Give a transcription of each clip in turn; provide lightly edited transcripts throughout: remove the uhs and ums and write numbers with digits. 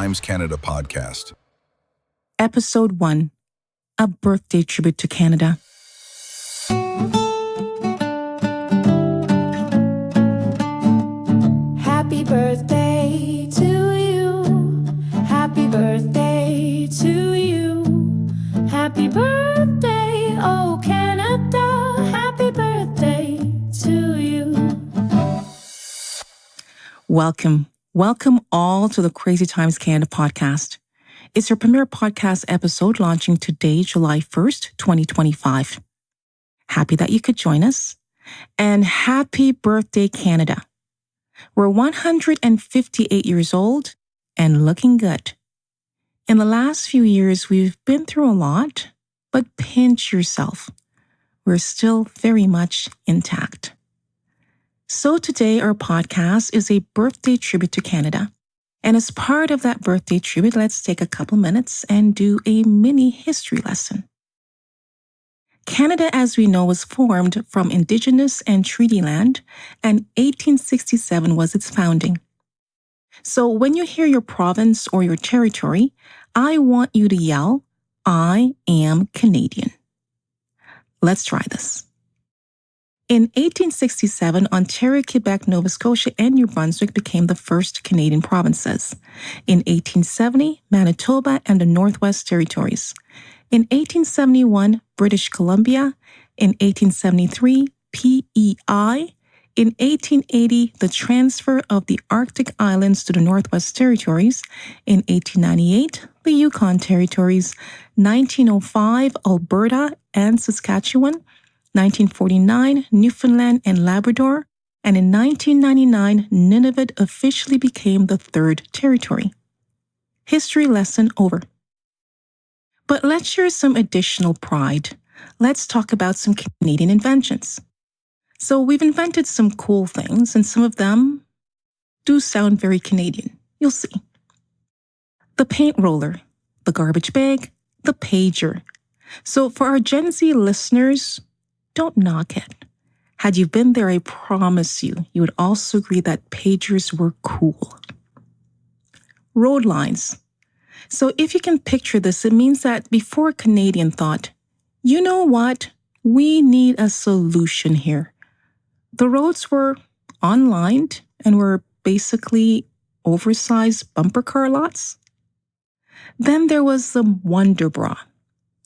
Times Canada podcast. Episode 1, A Birthday Tribute to Canada. Happy birthday to you. Happy birthday to you. Happy birthday, oh Canada. Happy birthday to you. Welcome all to the Crazy Times Canada podcast. It's our premiere podcast episode launching today, July 1st, 2025. Happy that you could join us. And happy birthday, Canada. We're 158 years old and looking good. In the last few years, we've been through a lot, but pinch yourself. We're still very much intact. So today, our podcast is a birthday tribute to Canada. And as part of that birthday tribute, let's take a couple minutes and do a mini history lesson. Canada, as we know, was formed from Indigenous and treaty land, and 1867 was its founding. So when you hear your province or your territory, I want you to yell, "I am Canadian." Let's try this. In 1867, Ontario, Quebec, Nova Scotia, and New Brunswick became the first Canadian provinces. In 1870, Manitoba and the Northwest Territories. In 1871, British Columbia. In 1873, PEI. In 1880, the transfer of the Arctic Islands to the Northwest Territories. In 1898, the Yukon Territories. 1905, Alberta and Saskatchewan. 1949, Newfoundland and Labrador, and in 1999, Nunavut officially became the third territory. History lesson over. But let's share some additional pride. Let's talk about some Canadian inventions. So we've invented some cool things, and some of them do sound very Canadian. You'll see. The paint roller, the garbage bag, the pager. So for our Gen Z listeners, don't knock it. Had you been there, I promise you would also agree that pagers were cool. Road lines. So if you can picture this, it means that before a Canadian thought, you know what? We need a solution here. The roads were unlined and were basically oversized bumper car lots. Then there was the Wonder Bra.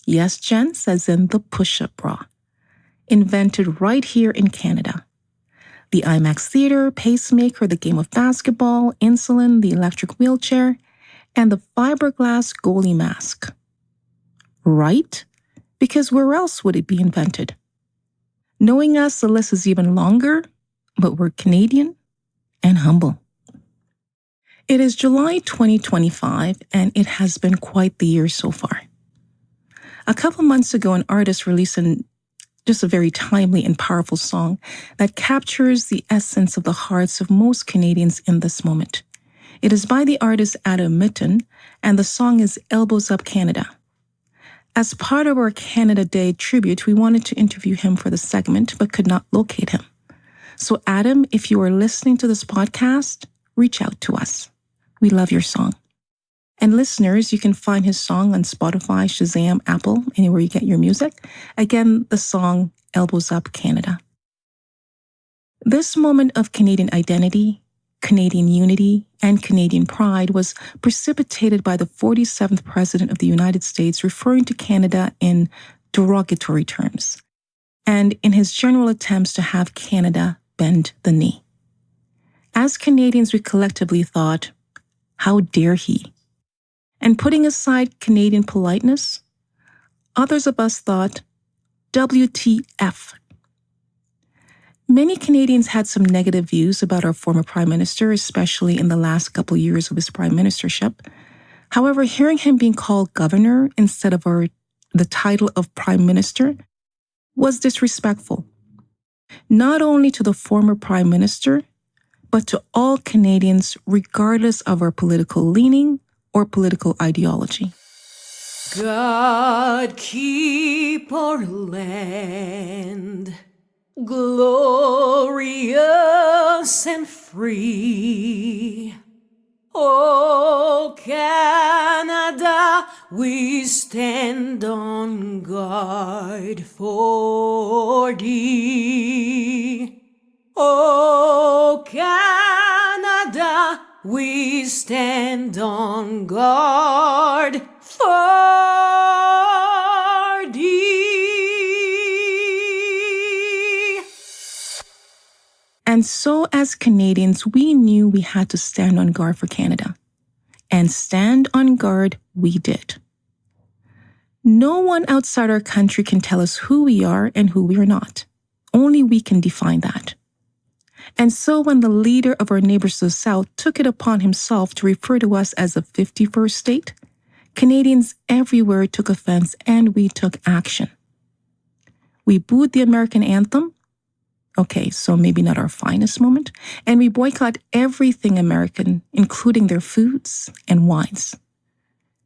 Yes, gents, as in the push-up bra. Invented right here in Canada. The IMAX theater, pacemaker, the game of basketball, insulin, the electric wheelchair, and the fiberglass goalie mask. Right? Because where else would it be invented? Knowing us, the list is even longer, but we're Canadian and humble. It is July 2025, and it has been quite the year so far. A couple months ago, an artist released just a very timely and powerful song that captures the essence of the hearts of most Canadians in this moment. It is by the artist Adam Mitten, and the song is Elbows Up Canada. As part of our Canada Day tribute, we wanted to interview him for the segment, but could not locate him. So Adam, if you are listening to this podcast, reach out to us. We love your song. And listeners, you can find his song on Spotify, Shazam, Apple, anywhere you get your music. Again, the song Elbows Up Canada. This moment of Canadian identity, Canadian unity, and Canadian pride was precipitated by the 47th President of the United States referring to Canada in derogatory terms, and in his general attempts to have Canada bend the knee. As Canadians, we collectively thought, how dare he? And putting aside Canadian politeness, others of us thought, WTF. Many Canadians had some negative views about our former Prime Minister, especially in the last couple years of his Prime Ministership. However, hearing him being called governor instead of the title of Prime Minister was disrespectful, not only to the former Prime Minister, but to all Canadians, regardless of our political leaning or political ideology. God keep our land glorious and free. Oh, Canada, we stand on guard for thee. Oh, Canada, we stand on guard for thee. And so, as Canadians, we knew we had to stand on guard for Canada. And stand on guard we did. No one outside our country can tell us who we are and who we are not. Only we can define that. And so when the leader of our neighbors to the south took it upon himself to refer to us as a 51st state, Canadians everywhere took offense and we took action. We booed the American anthem. Okay, so maybe not our finest moment. And we boycott everything American, including their foods and wines.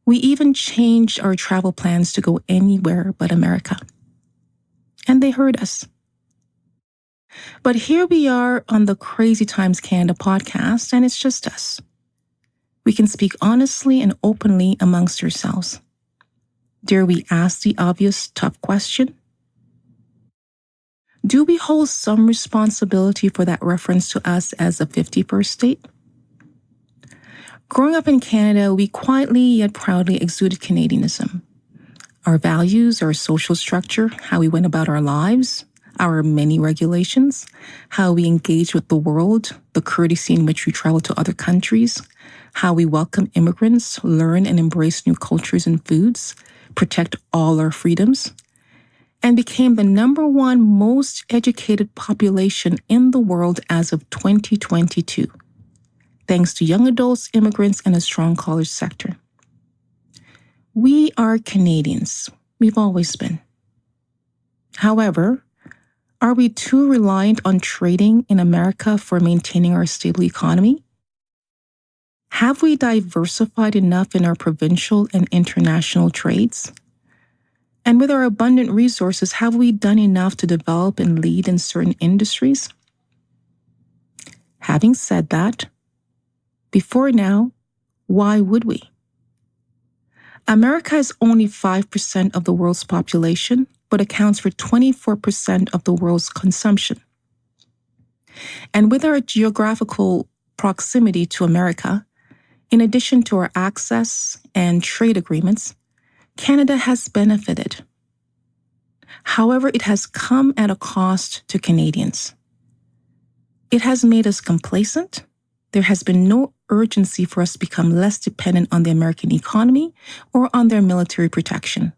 We even changed our travel plans to go anywhere but America. And they heard us. But here we are on the Crazy Times Canada podcast, and it's just us. We can speak honestly and openly amongst ourselves. Dare we ask the obvious, tough question? Do we hold some responsibility for that reference to us as a 51st state? Growing up in Canada, we quietly yet proudly exuded Canadianism. Our values, our social structure, how we went about our lives, our many regulations, how we engage with the world, the courtesy in which we travel to other countries, how we welcome immigrants, learn and embrace new cultures and foods, protect all our freedoms, and became the #1 most educated population in the world as of 2022, thanks to young adults, immigrants, and a strong college sector. We are Canadians. We've always been. However, are we too reliant on trading in America for maintaining our stable economy? Have we diversified enough in our provincial and international trades? And with our abundant resources, have we done enough to develop and lead in certain industries? Having said that, before now, why would we? America is only 5% of the world's population, but accounts for 24% of the world's consumption. And with our geographical proximity to America, in addition to our access and trade agreements, Canada has benefited. However, it has come at a cost to Canadians. It has made us complacent. There has been no urgency for us to become less dependent on the American economy or on their military protection.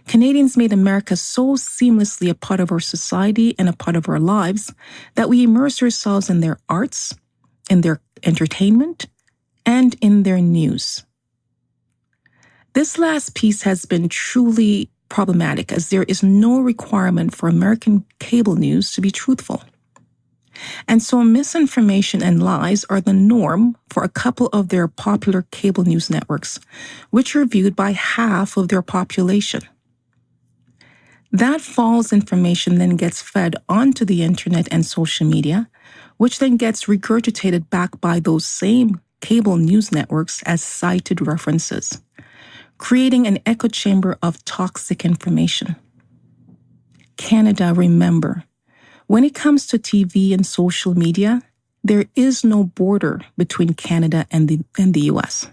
Canadians made America so seamlessly a part of our society and a part of our lives that we immerse ourselves in their arts, in their entertainment, and in their news. This last piece has been truly problematic as there is no requirement for American cable news to be truthful. And so misinformation and lies are the norm for a couple of their popular cable news networks, which are viewed by half of their population. That false information then gets fed onto the internet and social media, which then gets regurgitated back by those same cable news networks as cited references, creating an echo chamber of toxic information. Canada, remember, when it comes to TV and social media, there is no border between Canada and the US.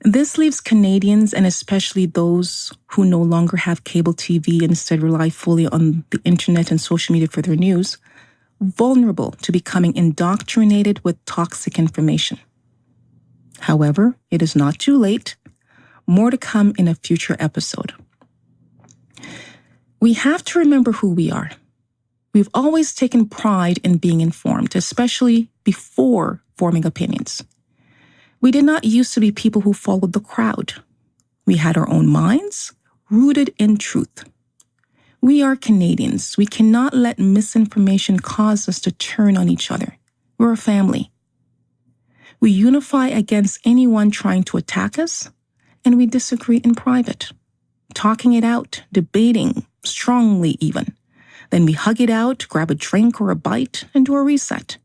This leaves Canadians, and especially those who no longer have cable TV and instead rely fully on the internet and social media for their news, vulnerable to becoming indoctrinated with toxic information. However, it is not too late. More to come in a future episode. We have to remember who we are. We've always taken pride in being informed, especially before forming opinions. We did not used to be people who followed the crowd. We had our own minds, rooted in truth. We are Canadians. We cannot let misinformation cause us to turn on each other. We're a family. We unify against anyone trying to attack us, and we disagree in private, talking it out, debating strongly even. Then we hug it out, grab a drink or a bite, and do a reset.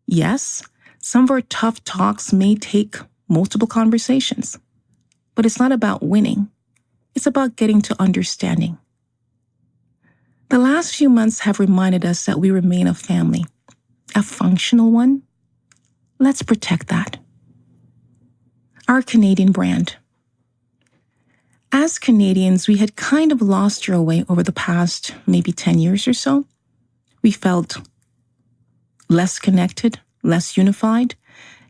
Yes, some of our tough talks may take multiple conversations. But it's not about winning. It's about getting to understanding. The last few months have reminded us that we remain a family, a functional one. Let's protect that. Our Canadian brand. As Canadians, we had kind of lost our way over the past maybe 10 years or so. We felt less connected, less unified,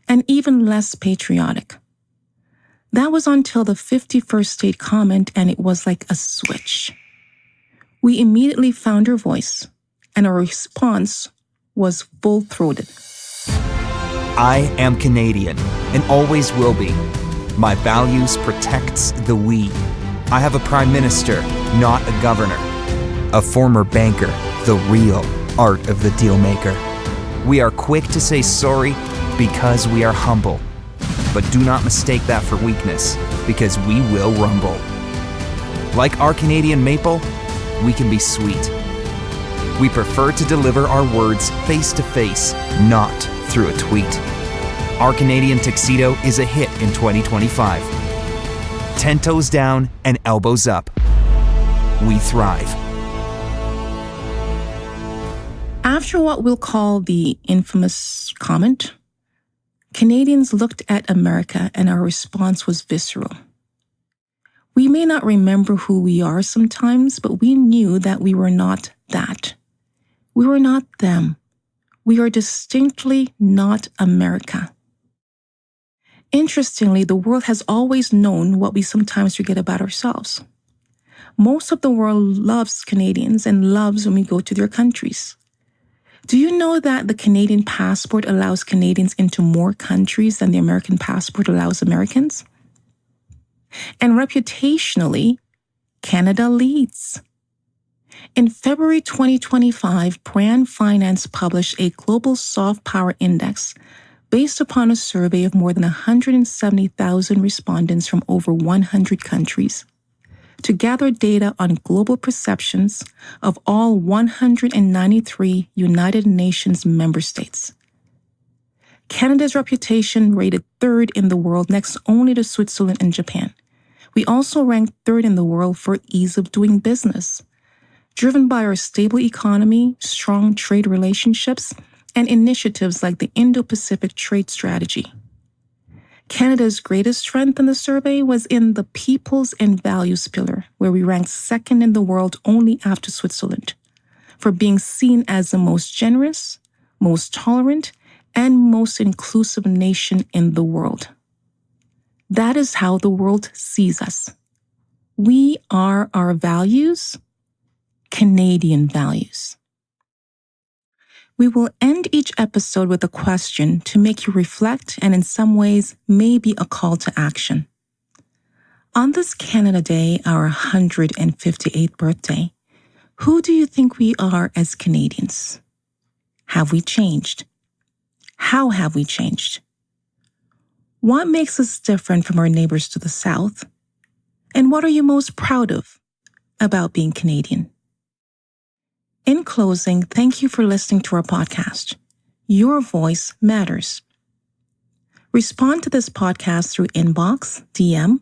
and even less patriotic. That was until the 51st state comment, and it was like a switch. We immediately found our voice, and our response was full-throated. I am Canadian and always will be. My values protects the we. I have a prime minister, not a governor. A former banker, the real art of the deal maker. We are quick to say sorry because we are humble. But do not mistake that for weakness, because we will rumble. Like our Canadian maple, we can be sweet. We prefer to deliver our words face to face, not through a tweet. Our Canadian tuxedo is a hit in 2025. 10 toes down and elbows up. We thrive. After what we'll call the infamous comment, Canadians looked at America and our response was visceral. We may not remember who we are sometimes, but we knew that we were not that. We were not them. We are distinctly not America. Interestingly, the world has always known what we sometimes forget about ourselves. Most of the world loves Canadians and loves when we go to their countries. Do you know that the Canadian passport allows Canadians into more countries than the American passport allows Americans? And reputationally, Canada leads. In February 2025, Brand Finance published a global soft power index based upon a survey of more than 170,000 respondents from over 100 countries to gather data on global perceptions of all 193 United Nations member states. Canada's reputation rated third in the world, next only to Switzerland and Japan. We also ranked third in the world for ease of doing business, driven by our stable economy, strong trade relationships, and initiatives like the Indo-Pacific Trade Strategy. Canada's greatest strength in the survey was in the Peoples and Values pillar, where we ranked second in the world only after Switzerland, for being seen as the most generous, most tolerant, and most inclusive nation in the world. That is how the world sees us. We are our values, Canadian values. We will end each episode with a question to make you reflect and in some ways maybe a call to action. On this Canada Day, our 158th birthday, who do you think we are as Canadians? Have we changed? How have we changed? What makes us different from our neighbors to the south? And what are you most proud of about being Canadian? In closing, thank you for listening to our podcast. Your voice matters. Respond to this podcast through inbox, DM,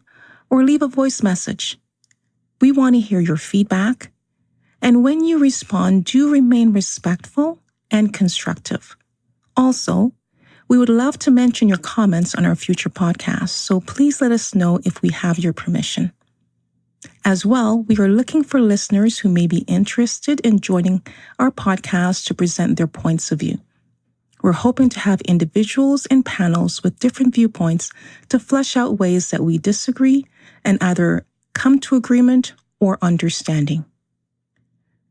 or leave a voice message. We want to hear your feedback. And when you respond, do remain respectful and constructive. Also, we would love to mention your comments on our future podcasts, so please let us know if we have your permission. As well, we are looking for listeners who may be interested in joining our podcast to present their points of view. We're hoping to have individuals and panels with different viewpoints to flesh out ways that we disagree and either come to agreement or understanding.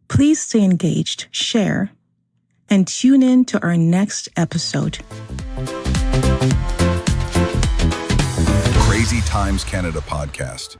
Please stay engaged, share, and tune in to our next episode. Crazy Times Canada podcast.